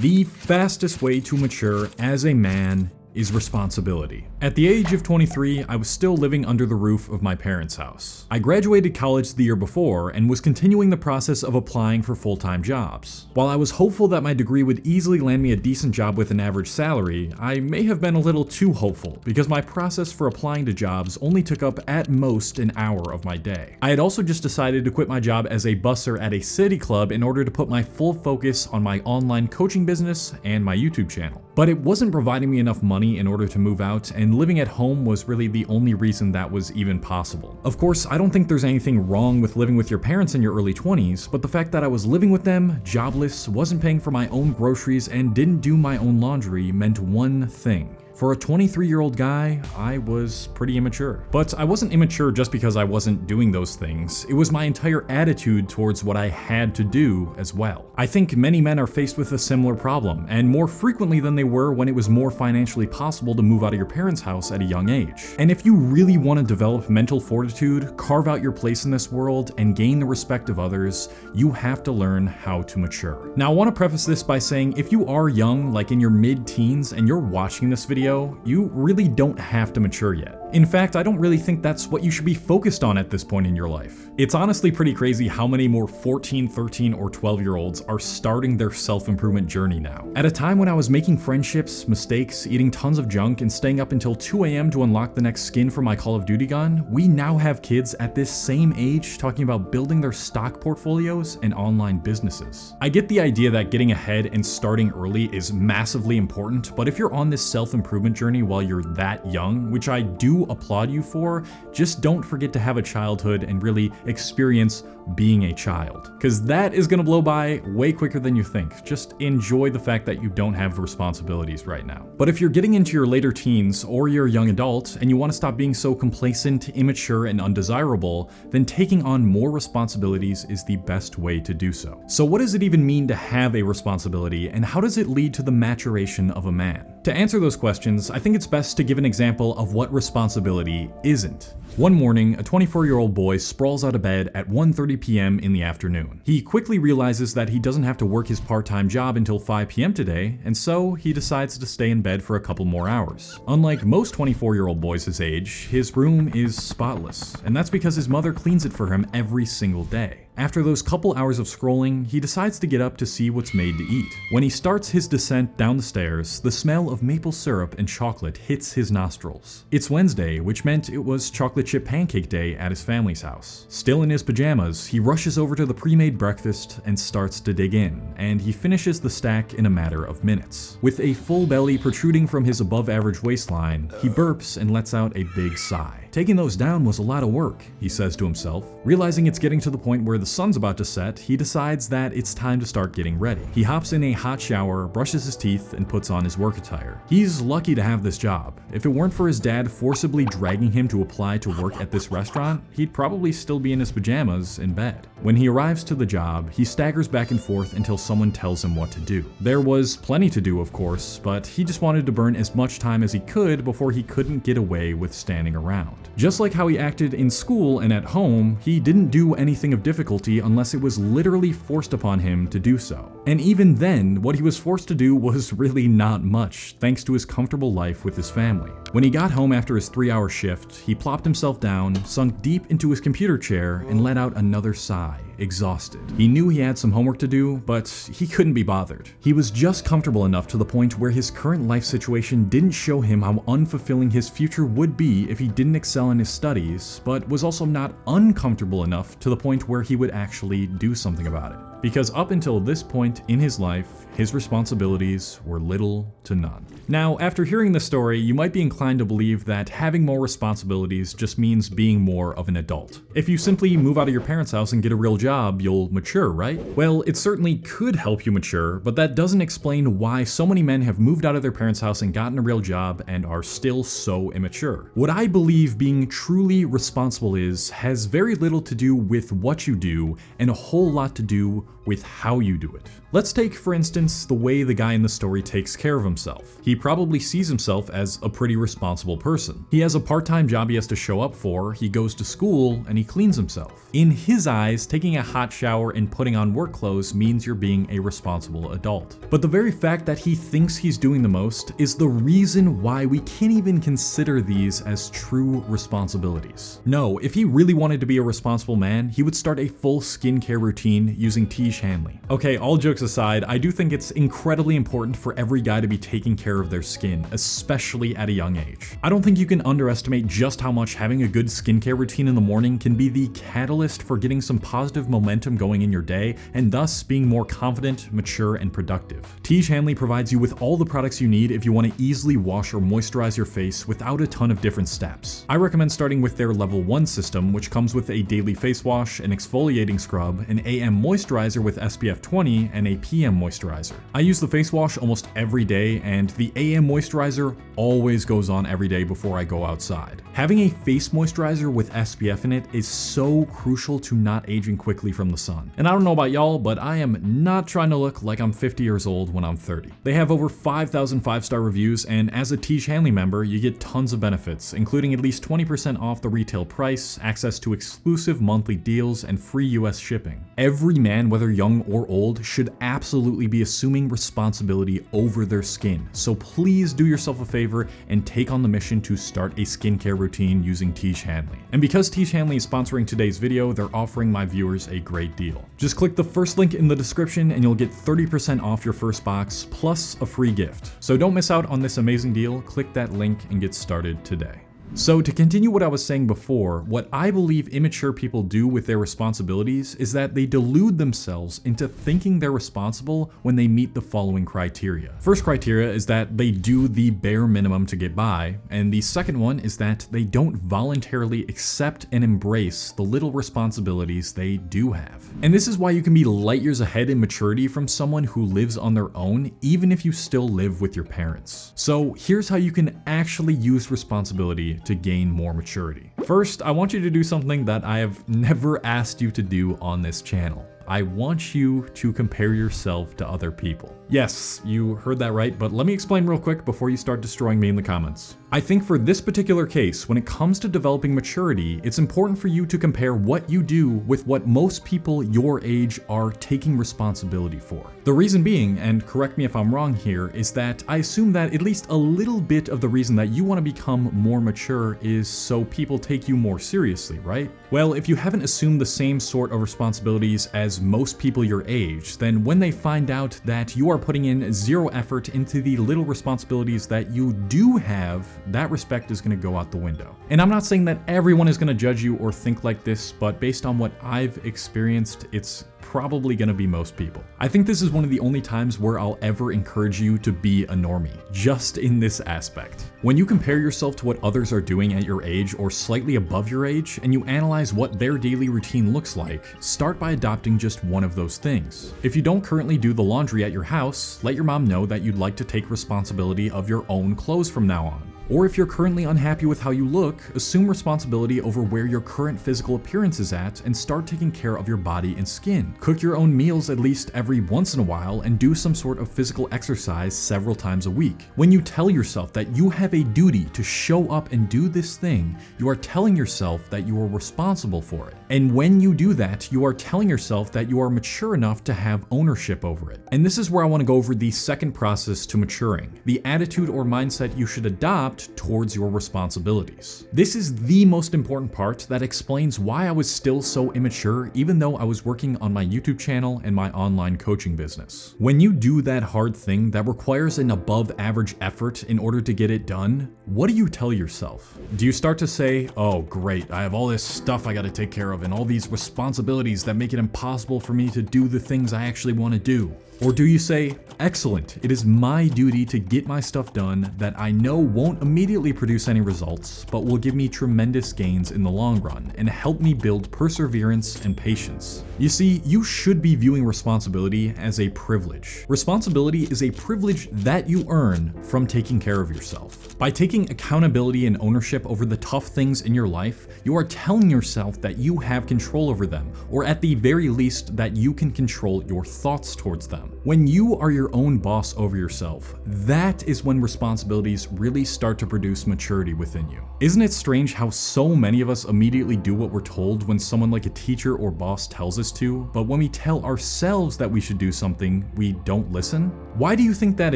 The fastest way to mature as a man is responsibility. At the age of 23, I was still living under the roof of my parents' house. I graduated college the year before and was continuing the process of applying for full-time jobs. While I was hopeful that my degree would easily land me a decent job with an average salary, I may have been a little too hopeful because my process for applying to jobs only took up at most an hour of my day. I had also just decided to quit my job as a busser at a city club in order to put my full focus on my online coaching business and my YouTube channel. But it wasn't providing me enough money in order to move out, and living at home was really the only reason that was even possible. Of course, I don't think there's anything wrong with living with your parents in your early 20s, but the fact that I was living with them, jobless, wasn't paying for my own groceries, and didn't do my own laundry meant one thing. For a 23-year-old guy, I was pretty immature. But I wasn't immature just because I wasn't doing those things. It was my entire attitude towards what I had to do as well. I think many men are faced with a similar problem, and more frequently than they were when it was more financially possible to move out of your parents' house at a young age. And if you really want to develop mental fortitude, carve out your place in this world, and gain the respect of others, you have to learn how to mature. Now, I want to preface this by saying if you are young, like in your mid-teens, and you're watching this video, you really don't have to mature yet. In fact, I don't really think that's what you should be focused on at this point in your life. It's honestly pretty crazy how many more 14, 13, or 12-year-olds are starting their self-improvement journey now. At a time when I was making friendships, mistakes, eating tons of junk, and staying up until 2 a.m. to unlock the next skin for my Call of Duty gun, we now have kids at this same age talking about building their stock portfolios and online businesses. I get the idea that getting ahead and starting early is massively important, but if you're on this self-improvement journey while you're that young, which I do applaud you for, just don't forget to have a childhood and really experience being a child, because that is going to blow by way quicker than you think. Just enjoy the fact that you don't have responsibilities right now. But if you're getting into your later teens or you're a young adult and you want to stop being so complacent, immature, and undesirable, then taking on more responsibilities is the best way to do so. So what does it even mean to have a responsibility, and how does it lead to the maturation of a man? To answer those questions, I think it's best to give an example of what responsibility isn't. One morning, a 24-year-old boy sprawls out of bed at 1:30 p.m. in the afternoon. He quickly realizes that he doesn't have to work his part-time job until 5 p.m. today, and so he decides to stay in bed for a couple more hours. Unlike most 24-year-old boys his age, his room is spotless, and that's because his mother cleans it for him every single day. After those couple hours of scrolling, he decides to get up to see what's made to eat. When he starts his descent down the stairs, the smell of maple syrup and chocolate hits his nostrils. It's Wednesday, which meant it was chocolate chip pancake day at his family's house. Still in his pajamas, he rushes over to the pre-made breakfast and starts to dig in, and he finishes the stack in a matter of minutes. With a full belly protruding from his above-average waistline, he burps and lets out a big sigh. Taking those down was a lot of work, he says to himself. Realizing it's getting to the point where the sun's about to set, he decides that it's time to start getting ready. He hops in a hot shower, brushes his teeth, and puts on his work attire. He's lucky to have this job. If it weren't for his dad forcibly dragging him to apply to work at this restaurant, he'd probably still be in his pajamas in bed. When he arrives to the job, he staggers back and forth until someone tells him what to do. There was plenty to do, of course, but he just wanted to burn as much time as he could before he couldn't get away with standing around. Just like how he acted in school and at home, he didn't do anything of difficulty unless it was literally forced upon him to do so. And even then, what he was forced to do was really not much, thanks to his comfortable life with his family. When he got home after his 3-hour shift, he plopped himself down, sunk deep into his computer chair, and let out another sigh, exhausted. He knew he had some homework to do, but he couldn't be bothered. He was just comfortable enough to the point where his current life situation didn't show him how unfulfilling his future would be if he didn't excel in his studies, but was also not uncomfortable enough to the point where he would actually do something about it. Because up until this point in his life, his responsibilities were little to none. Now, after hearing this story, you might be inclined to believe that having more responsibilities just means being more of an adult. If you simply move out of your parents' house and get a real job, you'll mature, right? Well, it certainly could help you mature, but that doesn't explain why so many men have moved out of their parents' house and gotten a real job and are still so immature. What I believe being truly responsible is has very little to do with what you do and a whole lot to do with how you do it. Let's take, for instance, the way the guy in the story takes care of himself. He probably sees himself as a pretty responsible person. He has a part-time job he has to show up for, he goes to school, and he cleans himself. In his eyes, taking a hot shower and putting on work clothes means you're being a responsible adult. But the very fact that he thinks he's doing the most is the reason why we can't even consider these as true responsibilities. No, if he really wanted to be a responsible man, he would start a full skincare routine using Tiege Hanley. Okay, all jokes aside, I do think it's incredibly important for every guy to be taking care of their skin, especially at a young age. I don't think you can underestimate just how much having a good skincare routine in the morning can be the catalyst for getting some positive momentum going in your day, and thus being more confident, mature, and productive. Tiege Hanley provides you with all the products you need if you want to easily wash or moisturize your face without a ton of different steps. I recommend starting with their level 1 system, which comes with a daily face wash, an exfoliating scrub, an AM moisturizer with SPF 20, and a PM moisturizer. I use the face wash almost every day, and the AM moisturizer always goes on every day before I go outside. Having a face moisturizer with SPF in it is so crucial to not aging quickly from the sun. And I don't know about y'all, but I am not trying to look like I'm 50 years old when I'm 30. They have over 5,000 5-star reviews, and as a Tiege Hanley member, you get tons of benefits, including at least 20% off the retail price, access to exclusive monthly deals, and free US shipping. Every man, whether young or old, should absolutely be assuming responsibility over their skin. So please do yourself a favor and take on the mission to start a skincare routine using Tiege Hanley. And because Tiege Hanley is sponsoring today's video, they're offering my viewers a great deal. Just click the first link in the description and you'll get 30% off your first box plus a free gift. So don't miss out on this amazing deal. Click that link and get started today. So to continue what I was saying before, what I believe immature people do with their responsibilities is that they delude themselves into thinking they're responsible when they meet the following criteria. First criteria is that they do the bare minimum to get by, and the second one is that they don't voluntarily accept and embrace the little responsibilities they do have. And this is why you can be light years ahead in maturity from someone who lives on their own, even if you still live with your parents. So here's how you can actually use responsibility to gain more maturity. First, I want you to do something that I have never asked you to do on this channel. I want you to compare yourself to other people. Yes, you heard that right, but let me explain real quick before you start destroying me in the comments. I think for this particular case, when it comes to developing maturity, it's important for you to compare what you do with what most people your age are taking responsibility for. The reason being, and correct me if I'm wrong here, is that I assume that at least a little bit of the reason that you want to become more mature is so people take you more seriously, right? Well, if you haven't assumed the same sort of responsibilities as most people your age, then when they find out that you are putting in zero effort into the little responsibilities that you do have, that respect is going to go out the window. And I'm not saying that everyone is going to judge you or think like this, but based on what I've experienced, it's probably going to be most people. I think this is one of the only times where I'll ever encourage you to be a normie, just in this aspect. When you compare yourself to what others are doing at your age or slightly above your age, and you analyze what their daily routine looks like, start by adopting just one of those things. If you don't currently do the laundry at your house, let your mom know that you'd like to take responsibility of your own clothes from now on. Or if you're currently unhappy with how you look, assume responsibility over where your current physical appearance is at and start taking care of your body and skin. Cook your own meals at least every once in a while and do some sort of physical exercise several times a week. When you tell yourself that you have a duty to show up and do this thing, you are telling yourself that you are responsible for it. And when you do that, you are telling yourself that you are mature enough to have ownership over it. And this is where I want to go over the second process to maturing, the attitude or mindset you should adopt towards your responsibilities. This is the most important part that explains why I was still so immature even though I was working on my YouTube channel and my online coaching business. When you do that hard thing that requires an above average effort in order to get it done, what do you tell yourself? Do you start to say, oh great, I have all this stuff I gotta take care of and all these responsibilities that make it impossible for me to do the things I actually want to do? Or do you say, excellent, it is my duty to get my stuff done that I know won't immediately produce any results, but will give me tremendous gains in the long run and help me build perseverance and patience? You see, you should be viewing responsibility as a privilege. Responsibility is a privilege that you earn from taking care of yourself. By taking accountability and ownership over the tough things in your life, you are telling yourself that you have control over them, or at the very least that you can control your thoughts towards them. When you are your own boss over yourself, that is when responsibilities really start to produce maturity within you. Isn't it strange how so many of us immediately do what we're told when someone like a teacher or boss tells us to, but when we tell ourselves that we should do something, we don't listen? Why do you think that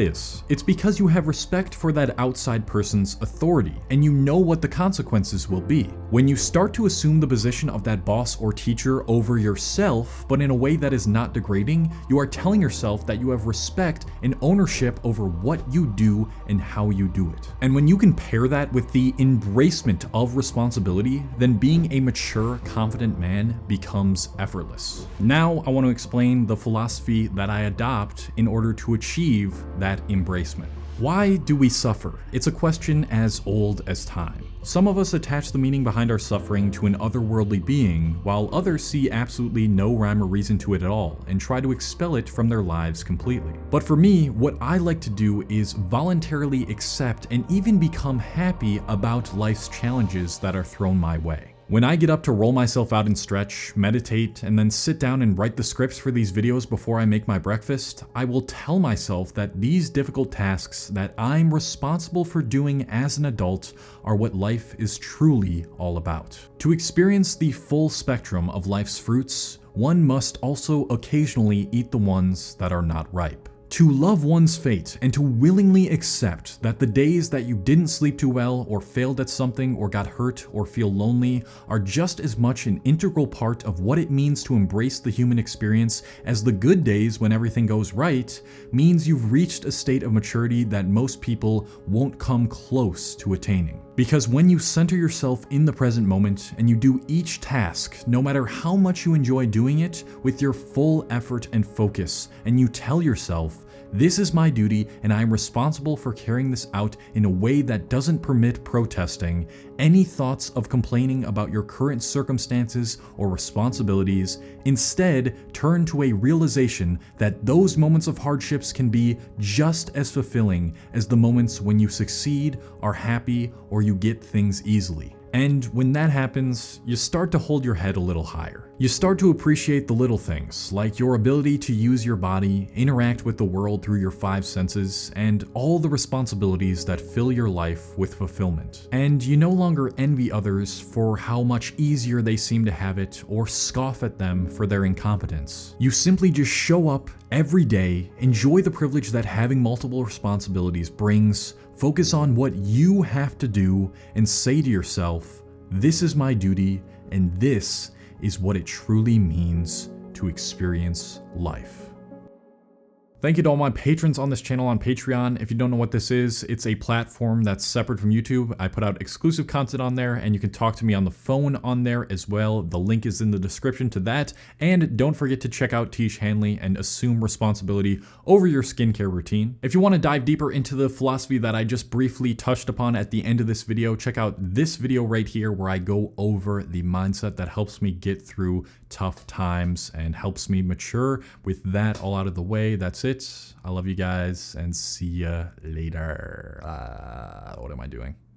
is? It's because you have respect for that outside person's authority, and you know what the consequences will be. When you start to assume the position of that boss or teacher over yourself, but in a way that is not degrading, you are telling yourself that you have respect and ownership over what you do and how you do it. And when you can pair that with the embracement of responsibility, then being a mature, confident man becomes effortless. Now I want to explain the philosophy that I adopt in order to achieve that embracement. Why do we suffer? It's a question as old as time. Some of us attach the meaning behind our suffering to an otherworldly being, while others see absolutely no rhyme or reason to it at all and try to expel it from their lives completely. But for me, what I like to do is voluntarily accept and even become happy about life's challenges that are thrown my way. When I get up to roll myself out and stretch, meditate, and then sit down and write the scripts for these videos before I make my breakfast, I will tell myself that these difficult tasks that I'm responsible for doing as an adult are what life is truly all about. To experience the full spectrum of life's fruits, one must also occasionally eat the ones that are not ripe. To love one's fate and to willingly accept that the days that you didn't sleep too well or failed at something or got hurt or feel lonely are just as much an integral part of what it means to embrace the human experience as the good days when everything goes right means you've reached a state of maturity that most people won't come close to attaining. Because when you center yourself in the present moment and you do each task, no matter how much you enjoy doing it, with your full effort and focus, and you tell yourself, this is my duty and I am responsible for carrying this out in a way that doesn't permit protesting, any thoughts of complaining about your current circumstances or responsibilities instead turn to a realization that those moments of hardships can be just as fulfilling as the moments when you succeed, are happy, or you get things easily. And when that happens, you start to hold your head a little higher. You start to appreciate the little things, like your ability to use your body, interact with the world through your five senses, and all the responsibilities that fill your life with fulfillment. And you no longer envy others for how much easier they seem to have it, or scoff at them for their incompetence. You simply just show up every day, enjoy the privilege that having multiple responsibilities brings, focus on what you have to do, and say to yourself, this is my duty, and this is what it truly means to experience life. Thank you to all my patrons on this channel on Patreon. If you don't know what this is, it's a platform that's separate from YouTube. I put out exclusive content on there, and you can talk to me on the phone on there as well. The link is in the description to that. And don't forget to check out Tiege Hanley and assume responsibility over your skincare routine. If you want to dive deeper into the philosophy that I just briefly touched upon at the end of this video, check out this video right here where I go over the mindset that helps me get through tough times and helps me mature. With that all out of the way, that's it. I love you guys and see ya later. What am I doing?